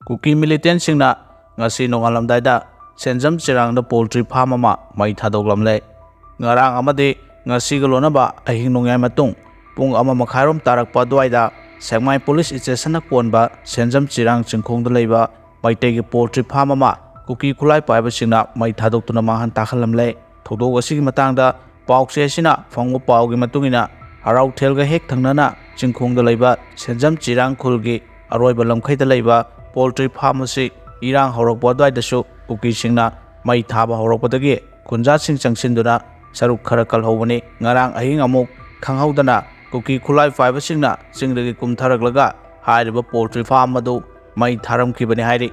Kuki militantsingna ngasi nongalamdaida Senjam Chirangda poultry farm ama mai thadoklamle ngarang amade ngasi galonaba ahing nongyai matung pung ama makhairom tarakpa duaida Sengmai police station konba Senjam Chirang chingkhongda leiba maitegi poultry farm ama kuki khulai paiba singna mai thadoktuna mahan takhalamle thodok asigi matangda paukse asina phangwa paugi matungina harau thelga hek thangnana chingkhongda leiba Senjam Chirang khulgi aroiba lamkhaida leiba poultry farm asi irang horokpa duaidasu kuki singna mai thaba horokpadagi kunja sing changsinduna saruk khara kalhobani ngarang ahing amuk khanghaudana kuki khulai paiba singna chingdagi kumtharaglaga hairiba poultry farm adu mai tharamkhibani hairi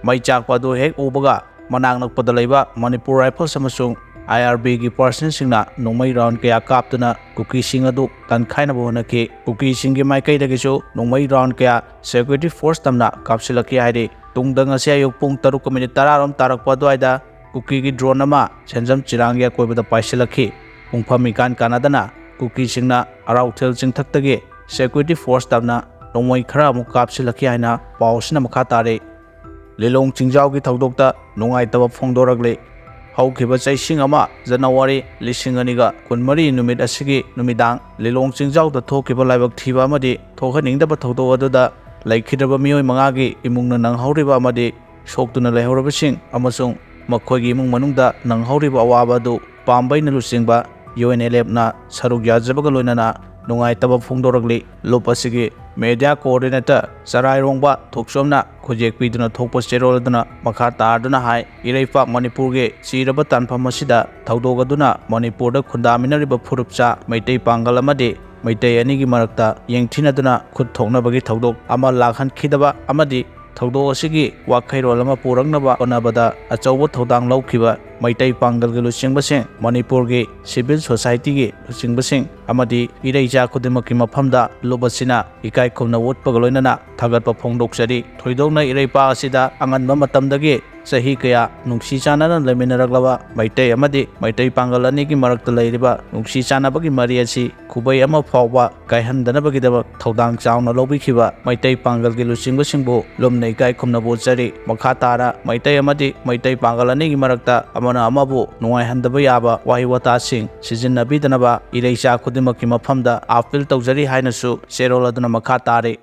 mai chakpa du hek ubaga manang nakpada leiba Manipur Rifles amasung IRB gi person singna nongmai round kaya kaptuna kuki sing adu tankhainaba honaki kuki singi maikaidagi nongmai round kaya security force tamna kapsilaki hairi tungdang asi ayuk pung 7:10 tarakpa duaida kuki gi drone ama Senjam Chirang ya koibada paisilaki pungphami kanadana kuki singna arau thel chingthaktagi security force tamna nongmai khara amu kapsilaki haina pausina makha tare Lilong Chingjau gi thodokta nongaitaba phongdoragle haukiba chaising ama January 2023 numit asigi numidang Lilong Chingjau da thokiba laibak thiba amadi thokhaningdaba thodok aduda laikhidaba mioi mangagi imungna nanghauriba amadi soktuna leihorabasing amasung makhoigi imung manungda nanghauriba awaba adu pambaina lusingba UNLF na saruk yajabaga loinana nongaitaba phongdoragli lopasigi media coordinator Sarai Rongba Thoksomna khojek piduna thokpa cheroladuna makha tarduna hai Iraipak Manipur ge chiraba tanpham asida thaudogaduna Manipur da khundaminariba phurupcha maitai pangal amade maitai ani gi marakta yengthinaduna khut thoknabagi thaudok ama lakhan khidaba amadi thaudok asigi wakhairol ama purangnaba onabada achauba thodang laukhiba maitai pangal ge lusingbasing Manipur ge civil society ge lusingbasing amadi ireija khudimaki maphamda lobasina ikai khomna wotpaga loinana thagatpa phongdoksari thoidokna ireipa asida anganba matamdagi sahi kaya nungsi chanana leminaraglaba maitai amadi maitai pangal ani gi marakta leiriba nungsi chanabagi mari asi khubai ama phawba kaihandanabagi daba thodang chauna lobikhiba maitai pangal gi lusingbasingbu lomnei kai khomna bochari makha tara maitai amadi maitai pangal ani gi marakta amana amabu nungai handaba yaba wahi wata sing sizinnabidanaba ireija khudimaki maphamda appeal tawjari hainasu cheroladuna makha tare